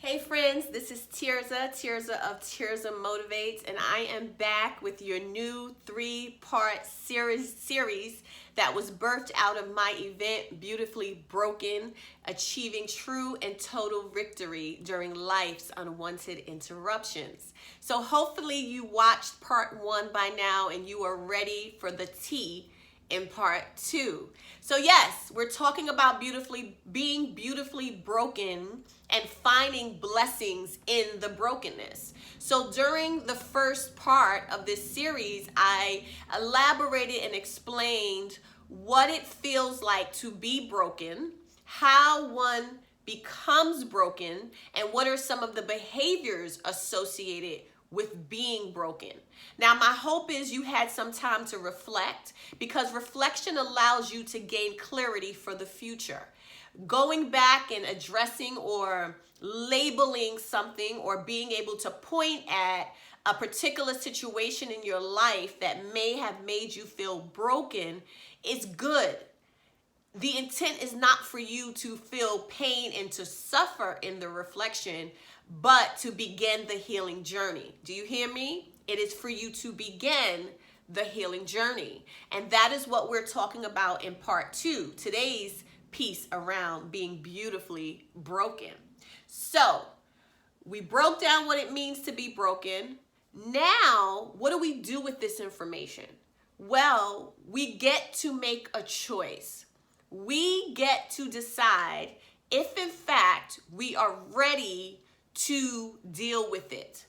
Hey friends, this is Tirza of Tirza Motivates, and I am back with your new 3-part series that was birthed out of my event, Beautifully Broken, Achieving True and Total Victory During Life's Unwanted Interruptions. So hopefully you watched part 1 by now and you are ready for the T in part 2. So yes, we're talking about being beautifully broken and finding blessings in the brokenness. So during the first part of this series, I elaborated and explained what it feels like to be broken, how one becomes broken, and what are some of the behaviors associated with being broken. Now, my hope is you had some time to reflect, because reflection allows you to gain clarity for the future. Going back and addressing or labeling something or being able to point at a particular situation in your life that may have made you feel broken is good. The intent is not for you to feel pain and to suffer in the reflection, but to begin the healing journey. Do you hear me? It is for you to begin the healing journey. And that is what we're talking about in part 2, today's piece around being beautifully broken. So we broke down what it means to be broken. Now, what do we do with this information? Well, we get to make a choice. We get to decide if in fact we are ready to deal with it,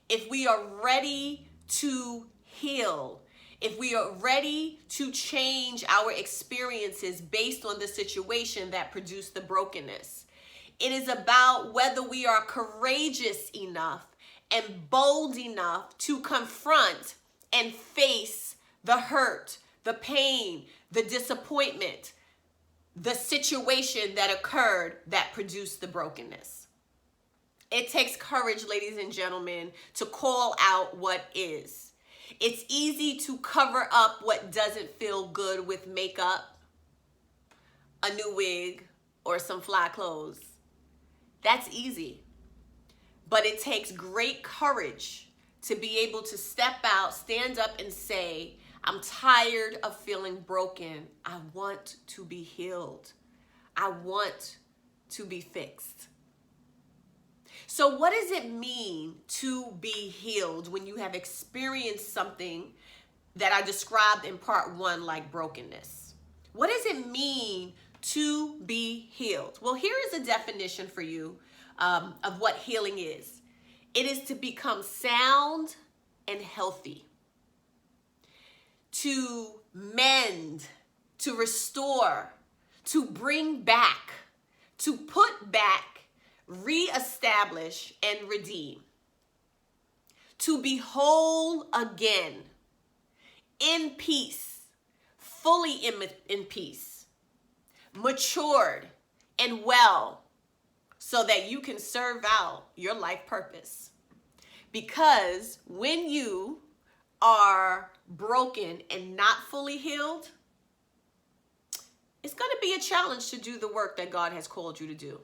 if we are ready to heal, if we are ready to change our experiences based on the situation that produced the brokenness. It is about whether we are courageous enough and bold enough to confront and face the hurt, the pain, the disappointment, the situation that occurred that produced the brokenness. It takes courage, ladies and gentlemen, to call out what is. It's easy to cover up what doesn't feel good with makeup, a new wig, or some fly clothes. That's easy. But it takes great courage to be able to step out, stand up, and say, I'm tired of feeling broken. I want to be healed. I want to be fixed. So what does it mean to be healed when you have experienced something that I described in part 1 like brokenness? What does it mean to be healed? Well, here is a definition for you of what healing is. It is to become sound and healthy, to mend, to restore, to bring back, to put back, reestablish, and redeem. To be whole again, in peace, fully in peace, matured and well, so that you can serve out your life purpose. Because when you are broken and not fully healed, it's going to be a challenge to do the work that God has called you to do.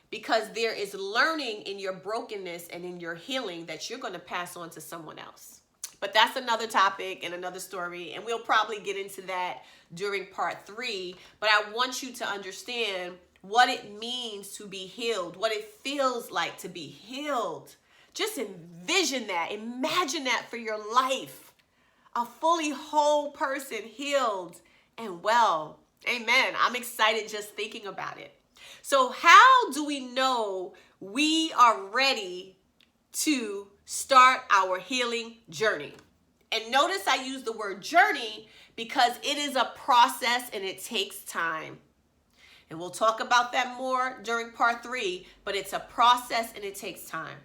Because there is learning in your brokenness and in your healing that you're going to pass on to someone else. But that's another topic and another story, and we'll probably get into that during part 3. But I want you to understand what it means to be healed, what it feels like to be healed. Just envision that. Imagine that for your life. A fully whole person, healed and well. Amen. I'm excited just thinking about it. So how do we know we are ready to start our healing journey? And notice I use the word journey because it is a process and it takes time. And we'll talk about that more during part 3, but it's a process and it takes time.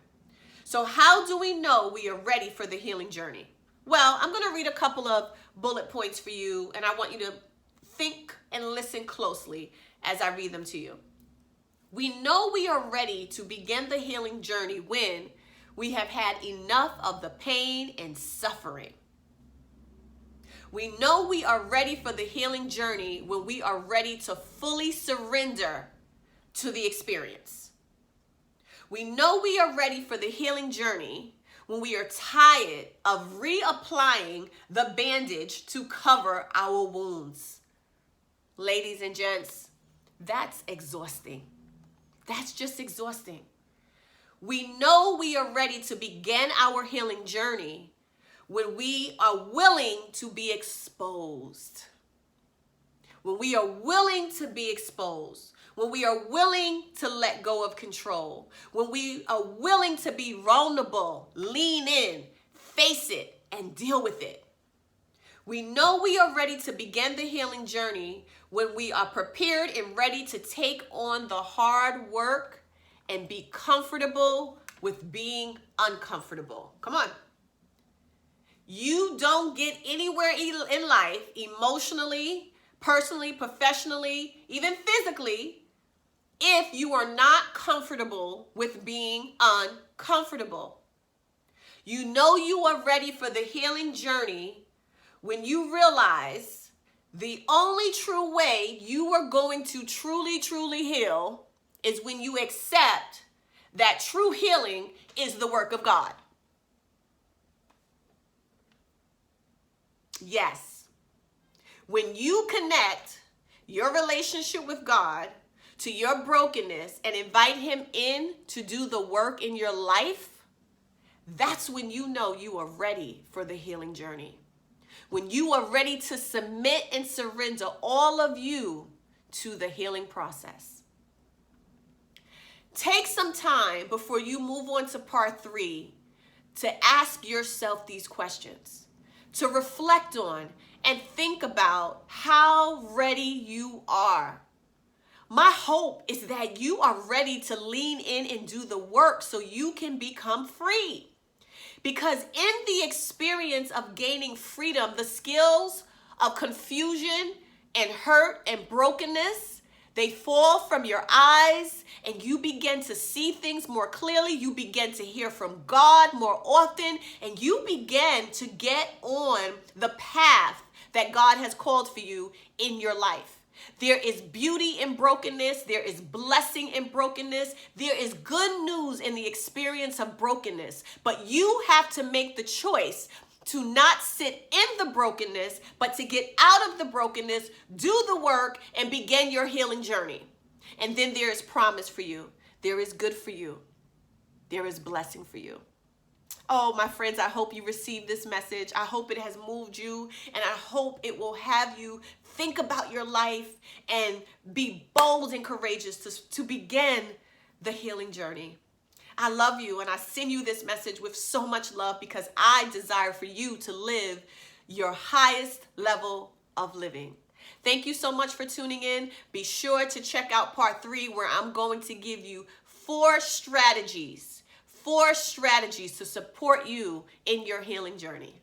So how do we know we are ready for the healing journey? Well, I'm going to read a couple of bullet points for you, and I want you to think and listen closely as I read them to you. We know we are ready to begin the healing journey when we have had enough of the pain and suffering. We know we are ready for the healing journey when we are ready to fully surrender to the experience. We know we are ready for the healing journey when we are tired of reapplying the bandage to cover our wounds. Ladies and gents, that's exhausting. That's just exhausting. We know we are ready to begin our healing journey when we are willing to be exposed. When we are willing to be exposed. When we are willing to let go of control. When we are willing to be vulnerable, lean in, face it, and deal with it. We know we are ready to begin the healing journey when we are prepared and ready to take on the hard work and be comfortable with being uncomfortable. Come on. You don't get anywhere in life, emotionally, personally, professionally, even physically, if you are not comfortable with being uncomfortable. You know you are ready for the healing journey when you realize the only true way you are going to truly heal is when you accept that true healing is the work of God. Yes. When you connect your relationship with God to your brokenness and invite him in to do the work in your life, that's when you know you are ready for the healing journey. When you are ready to submit and surrender all of you to the healing process. Take some time before you move on to part 3 to ask yourself these questions, to reflect on and think about how ready you are. My hope is that you are ready to lean in and do the work so you can become free. Because in the experience of gaining freedom, the skills of confusion and hurt and brokenness, they fall from your eyes and you begin to see things more clearly. You begin to hear from God more often and you begin to get on the path that God has called for you in your life. There is beauty in brokenness. There is blessing in brokenness. There is good news in the experience of brokenness. But you have to make the choice to not sit in the brokenness, but to get out of the brokenness, do the work, and begin your healing journey. And then there is promise for you. There is good for you. There is blessing for you. Oh, my friends, I hope you received this message. I hope it has moved you, and I hope it will have you think about your life and be bold and courageous to begin the healing journey. I love you, and I send you this message with so much love because I desire for you to live your highest level of living. Thank you so much for tuning in. Be sure to check out part 3 where I'm going to give you 4 strategies to support you in your healing journey.